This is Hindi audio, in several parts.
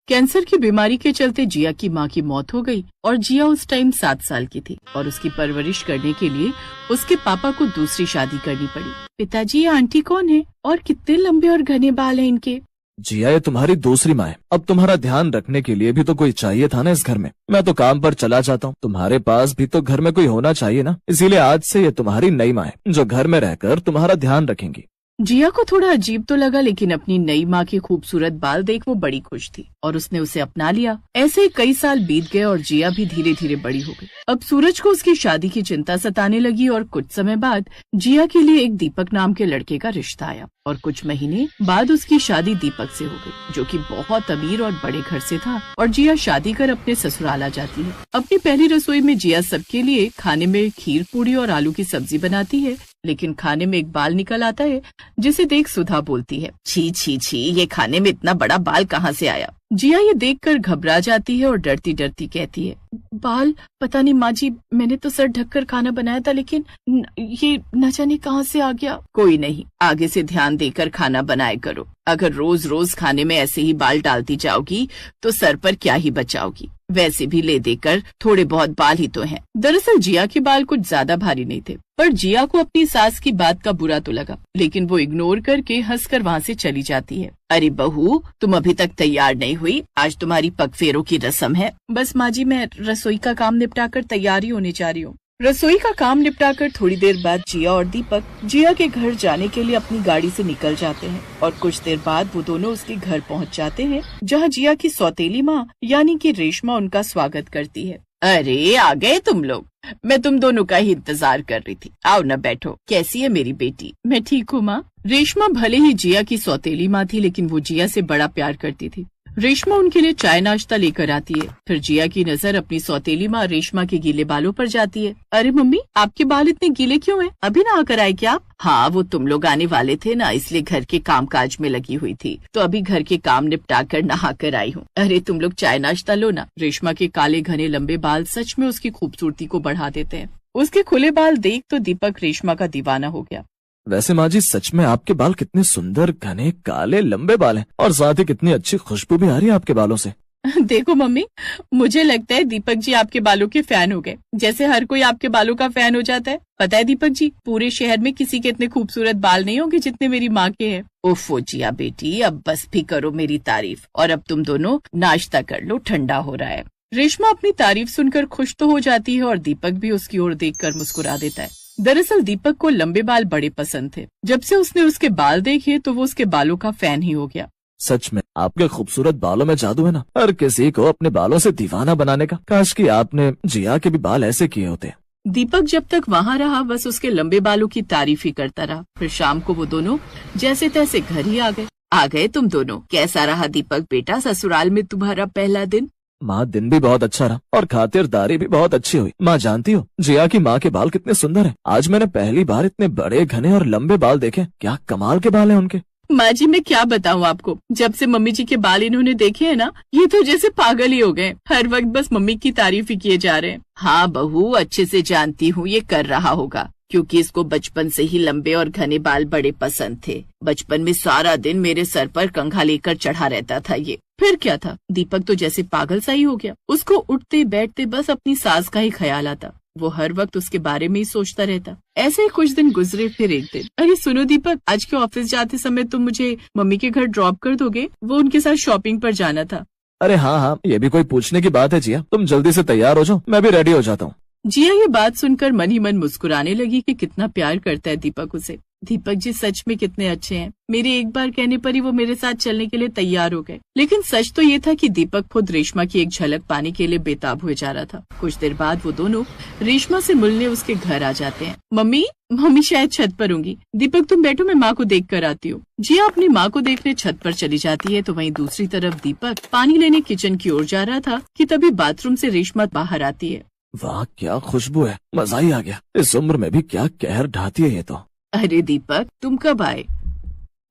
कैंसर की बीमारी के चलते जिया की मां की मौत हो गई और जिया उस टाइम 7 साल की थी और उसकी परवरिश करने के लिए उसके पापा को दूसरी शादी करनी पड़ी। पिताजी, ये आंटी कौन है और कितने लंबे और घने बाल हैं इनके? जिया, ये तुम्हारी दूसरी माँ है। अब तुम्हारा ध्यान रखने के लिए भी तो कोई चाहिए था ना इस घर में। मैं तो काम पर चला जाता हूँ, तुम्हारे पास भी तो घर में कोई होना चाहिए ना। इसीलिए आज से ये तुम्हारी नई माँ है जो घर में रहकर तुम्हारा ध्यान रखेंगी। जिया को थोड़ा अजीब तो लगा, लेकिन अपनी नई माँ के खूबसूरत बाल देख वो बड़ी खुश थी और उसने उसे अपना लिया। ऐसे ही कई साल बीत गए और जिया भी धीरे धीरे बड़ी हो गई। अब सूरज को उसकी शादी की चिंता सताने लगी और कुछ समय बाद जिया के लिए एक दीपक नाम के लड़के का रिश्ता आया और कुछ महीने बाद उसकी शादी दीपक से हो गई, जो कि बहुत अमीर और बड़े घर से था। और जिया शादी कर अपने ससुराल आ जाती है। अपनी पहली रसोई में जिया सबके लिए खाने में खीर पूरी और आलू की सब्जी बनाती है, लेकिन खाने में एक बाल निकल आता है जिसे देख सुधा बोलती है, छी छी छी, ये खाने में इतना बड़ा बाल कहाँ से आया? जिया ये देखकर घबरा जाती है और डरती डरती कहती है, बाल? पता नहीं माँ जी, मैंने तो सर ढककर खाना बनाया था, लेकिन ये न जाने कहाँ से आ गया। कोई नहीं, आगे से ध्यान देकर खाना बनाया करो। अगर रोज रोज खाने में ऐसे ही बाल डालती जाओगी तो सर पर क्या ही बचाओगी। वैसे भी ले देकर थोड़े बहुत बाल ही तो हैं। दरअसल जिया के बाल कुछ ज्यादा भारी नहीं थे, पर जिया को अपनी सास की बात का बुरा तो लगा, लेकिन वो इग्नोर करके हंसकर वहाँ से चली जाती है। अरे बहू, तुम अभी तक तैयार नहीं हुई? आज तुम्हारी पगफेरों की रस्म है। बस माँ जी, मैं रसोई का काम निपटाकर तैयारी होने जा रही हूँ। रसोई का काम निपटाकर थोड़ी देर बाद जिया और दीपक जिया के घर जाने के लिए अपनी गाड़ी से निकल जाते हैं और कुछ देर बाद वो दोनों उसके घर पहुंच जाते हैं, जहां जिया की सौतेली माँ यानी कि रेशमा उनका स्वागत करती है। अरे, आ गए तुम लोग? मैं तुम दोनों का ही इंतजार कर रही थी। आओ न, बैठो। कैसी है मेरी बेटी? मैं ठीक हूँ माँ। रेशमा भले ही जिया की सौतेली माँ थी, लेकिन वो जिया से बड़ा प्यार करती थी। रेशमा उनके लिए चाय नाश्ता लेकर आती है। फिर जिया की नजर अपनी सौतेली माँ रेशमा के गीले बालों पर जाती है। अरे मम्मी, आपके बाल इतने गीले क्यों हैं? अभी नहा कर आए क्या आप? हाँ, वो तुम लोग आने वाले थे ना, इसलिए घर के काम काज में लगी हुई थी, तो अभी घर के काम निपटा कर नहा कर आई हूँ। अरे तुम लोग चाय नाश्ता लो ना। रेशमा के काले घने लंबे बाल सच में उसकी खूबसूरती को बढ़ा देते हैं। उसके खुले बाल देख तो दीपक रेशमा का दीवाना हो गया। वैसे माँ जी, सच में आपके बाल कितने सुंदर घने काले लंबे बाल हैं और साथ ही कितनी अच्छी खुशबू भी आ रही है आपके बालों से। देखो मम्मी, मुझे लगता है दीपक जी आपके बालों के फैन हो गए, जैसे हर कोई आपके बालों का फैन हो जाता है। पता है दीपक जी, पूरे शहर में किसी के इतने खूबसूरत बाल नहीं होंगे जितने मेरी माँ के हैं। ओफो जिया बेटी, अब बस भी करो मेरी तारीफ, और अब तुम दोनों नाश्ता कर लो, ठंडा हो रहा है। रेशमा अपनी तारीफ सुनकर खुश तो हो जाती है और दीपक भी उसकी ओर देखकर मुस्कुरा देता है। दरअसल दीपक को लंबे बाल बड़े पसंद थे। जब से उसने उसके बाल देखे तो वो उसके बालों का फैन ही हो गया। सच में आपके खूबसूरत बालों में जादू है ना, हर किसी को अपने बालों से दीवाना बनाने का। काश कि आपने जिया के भी बाल ऐसे किए होते। दीपक जब तक वहाँ रहा बस उसके लंबे बालों की तारीफ ही करता रहा। फिर शाम को वो दोनों जैसे तैसे घर ही आ गए तुम दोनों। कैसा रहा दीपक बेटा ससुराल में तुम्हारा पहला दिन? माँ, दिन भी बहुत अच्छा रहा और खातिरदारी भी बहुत अच्छी हुई। माँ जानती हो, जिया की माँ के बाल कितने सुंदर हैं। आज मैंने पहली बार इतने बड़े घने और लंबे बाल देखे। क्या कमाल के बाल हैं उनके। माँ जी, मैं क्या बताऊँ आपको, जब से मम्मी जी के बाल इन्होंने देखे हैं ना, ये तो जैसे पागल ही हो गए। हर वक्त बस मम्मी की तारीफ ही किए जा रहे हैं। हाँ बहू, अच्छे से जानती हूँ ये कर रहा होगा, क्योंकि इसको बचपन से ही लंबे और घने बाल बड़े पसंद थे। बचपन में सारा दिन मेरे सर पर कंघा लेकर चढ़ा रहता था ये। फिर क्या था, दीपक तो जैसे पागल सा ही हो गया। उसको उठते बैठते बस अपनी सास का ही ख्याल आता। वो हर वक्त उसके बारे में ही सोचता रहता। ऐसे ही कुछ दिन गुजरे। फिर एक दिन, अरे सुनो दीपक, आज के ऑफिस जाते समय तुम मुझे मम्मी के घर ड्रॉप कर दोगे? वो उनके साथ शॉपिंग पर जाना था। अरे हाँ हाँ, ये भी कोई पूछने की बात है जिया। तुम जल्दी से तैयार हो जाओ, मैं भी रेडी हो जाता हूँ। जिया ये बात सुनकर मन ही मन मुस्कुराने लगी कि कितना प्यार करता है दीपक उसे। दीपक जी सच में कितने अच्छे हैं। मेरे एक बार कहने पर ही वो मेरे साथ चलने के लिए तैयार हो गए। लेकिन सच तो ये था कि दीपक खुद रेशमा की एक झलक पाने के लिए बेताब हुए जा रहा था। कुछ देर बाद वो दोनों रेशमा से मिलने उसके घर आ जाते हैं। मम्मी शायद छत पर होंगी। दीपक तुम बैठो, मैं माँ को देख कर आती हूँ। जिया अपनी माँ को देखने छत पर चली जाती है, तो वहीं दूसरी तरफ दीपक पानी लेने किचन की ओर जा रहा था कि तभी बाथरूम से रेशमा बाहर आती है। वाह, क्या खुशबू है, मजा ही आ गया। इस उम्र में भी क्या कहर ढाती है ये तो। अरे दीपक, तुम कब आए?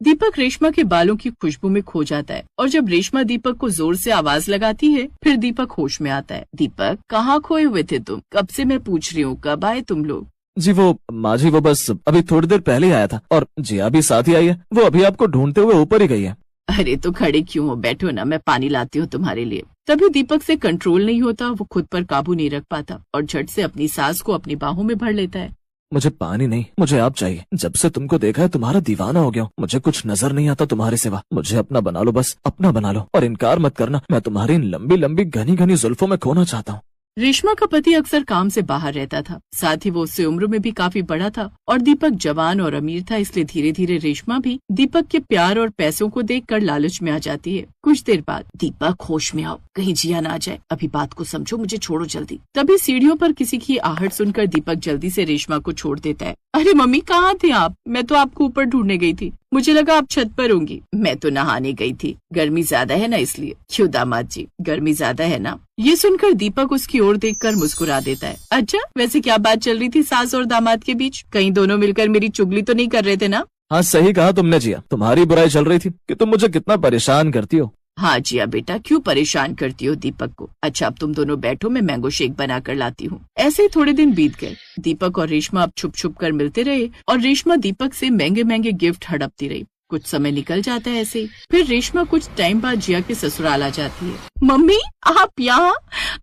दीपक रेशमा के बालों की खुशबू में खो जाता है और जब रेशमा दीपक को जोर से आवाज लगाती है, फिर दीपक होश में आता है। दीपक, कहाँ खोए हुए थे तुम? कब से मैं पूछ रही हूँ, कब आए तुम लोग? जी वो माँ जी, वो बस अभी थोड़ी देर पहले ही आया था और जिया भी साथ ही आई है। वो अभी आपको ढूंढते हुए ऊपर ही गई है। अरे तो खड़े क्यों हो, बैठो ना, मैं पानी लाती हूँ तुम्हारे लिए। तभी दीपक से कंट्रोल नहीं होता, वो खुद पर काबू नहीं रख पाता और झट से अपनी सास को अपनी बाहों में भर लेता है। मुझे पानी नहीं, मुझे आप चाहिए। जब से तुमको देखा है तुम्हारा दीवाना हो गया हूँ। मुझे कुछ नजर नहीं आता तुम्हारे सिवा। मुझे अपना बना लो, बस अपना बना लो, और इनकार मत करना। मैं तुम्हारी इन लंबी लंबी घनी घनी जुल्फों में खोना चाहता हूँ। रेशमा का पति अक्सर काम से बाहर रहता था, साथ ही वो उससे उम्र में भी काफी बड़ा था और दीपक जवान और अमीर था, इसलिए धीरे धीरे रेशमा भी दीपक के प्यार और पैसों को देखकर लालच में आ जाती है। कुछ देर बाद, दीपक होश में आओ, कहीं जिया ना आ जाए, अभी बात को समझो, मुझे छोड़ो जल्दी। तभी सीढ़ियों पर किसी की आहट सुनकर दीपक जल्दी से रेशमा को छोड़ देता है। अरे मम्मी, कहाँ थे आप? मैं तो आपको ऊपर ढूंढने गई थी, मुझे लगा आप छत पर होंगी। मैं तो नहाने गई थी, गर्मी ज्यादा है ना इसलिए। क्यों दामाद जी, गर्मी ज्यादा है ना? ये सुनकर दीपक उसकी ओर देखकर मुस्कुरा देता है। अच्छा, वैसे क्या बात चल रही थी सास और दामाद के बीच? कहीं दोनों मिलकर मेरी चुगली तो नहीं कर रहे थे ना? हाँ, सही कहा तुमने जिया। तुम्हारी बुराई चल रही थी कि तुम मुझे कितना परेशान करती हो। हाँ जिया बेटा, क्यों परेशान करती हो दीपक को? अच्छा, अब तुम दोनों बैठो, मैं मैंगो शेक बना कर लाती हूँ। ऐसे ही थोड़े दिन बीत गए। दीपक और रेशमा अब छुप छुप कर मिलते रहे और रेशमा दीपक से महंगे महंगे गिफ्ट हड़पती रही। कुछ समय निकल जाता है ऐसे ही। फिर रेशमा कुछ टाइम बाद जिया के ससुराल आ जाती है। मम्मी, आप यहाँ?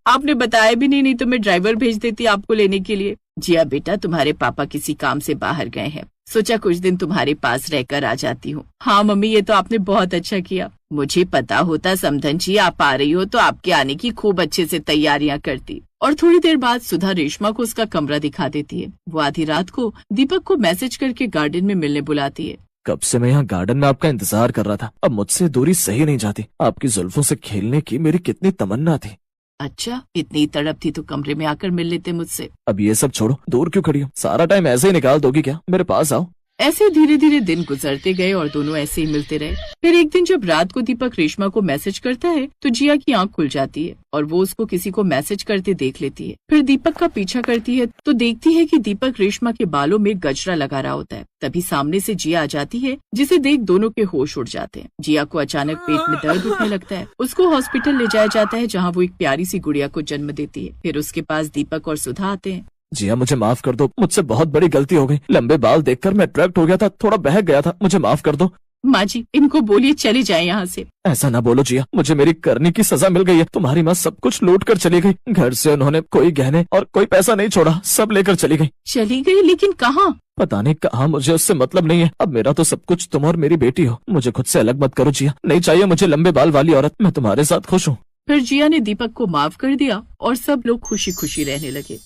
आपने बताया भी नहीं तो मैं ड्राइवर भेज देती आपको लेने के लिए। जिया बेटा, तुम्हारे पापा किसी काम से बाहर गए हैं, सोचा कुछ दिन तुम्हारे पास रहकर आ जाती हूँ। हाँ मम्मी, ये तो आपने बहुत अच्छा किया। मुझे पता होता समधन जी आप आ रही हो तो आपके आने की खूब अच्छे से तैयारियां करती। और थोड़ी देर बाद सुधा रेशमा को उसका कमरा दिखा देती है। वो आधी रात को दीपक को मैसेज करके गार्डन में मिलने बुलाती है। कब से मैं यहाँ गार्डन में आपका इंतजार कर रहा था। अब मुझसे दूरी सही नहीं जाती। आपकी जुल्फों से खेलने की मेरी कितनी तमन्ना थी। अच्छा, इतनी तड़प थी तो कमरे में आकर मिल लेते मुझसे। अब ये सब छोड़ो, दूर क्यों खड़ी हो? सारा टाइम ऐसे ही निकाल दोगी क्या? मेरे पास आओ। ऐसे धीरे धीरे दिन गुजरते गए और दोनों ऐसे ही मिलते रहे। फिर एक दिन जब रात को दीपक रेशमा को मैसेज करता है तो जिया की आंख खुल जाती है और वो उसको किसी को मैसेज करते देख लेती है। फिर दीपक का पीछा करती है तो देखती है कि दीपक रेशमा के बालों में गजरा लगा रहा होता है। तभी सामने से जिया आ जाती है, जिसे देख दोनों के होश उड़ जाते हैं। जिया को अचानक पेट में दर्द उठने लगता है। उसको हॉस्पिटल ले जाया जाता है, जहाँ वो एक प्यारी सी गुड़िया को जन्म देती है। फिर उसके पास दीपक और सुधा आते हैं। जिया, मुझे माफ कर दो, मुझसे बहुत बड़ी गलती हो गई। लंबे बाल देखकर मैं अट्रैक्ट हो गया था, थोड़ा बहक गया था, मुझे माफ कर दो। माँ जी, इनको बोलिए चले जाए यहाँ से। ऐसा ना बोलो जिया, मुझे मेरी करने की सजा मिल गई है। तुम्हारी माँ सब कुछ लूट कर चली गई। घर से उन्होंने कोई गहने और कोई पैसा नहीं छोड़ा, सब लेकर चली गई। चली गई? लेकिन कहाँ? पता नहीं कहाँ, मुझे उससे मतलब नहीं है। अब मेरा तो सब कुछ तुम और मेरी बेटी हो। मुझे खुद से अलग मत करो जिया, नहीं चाहिए मुझे लंबे बाल वाली औरत। मैं तुम्हारे साथ खुश हूँ। फिर जिया ने दीपक को माफ कर दिया और सब लोग खुशी खुशी रहने लगे।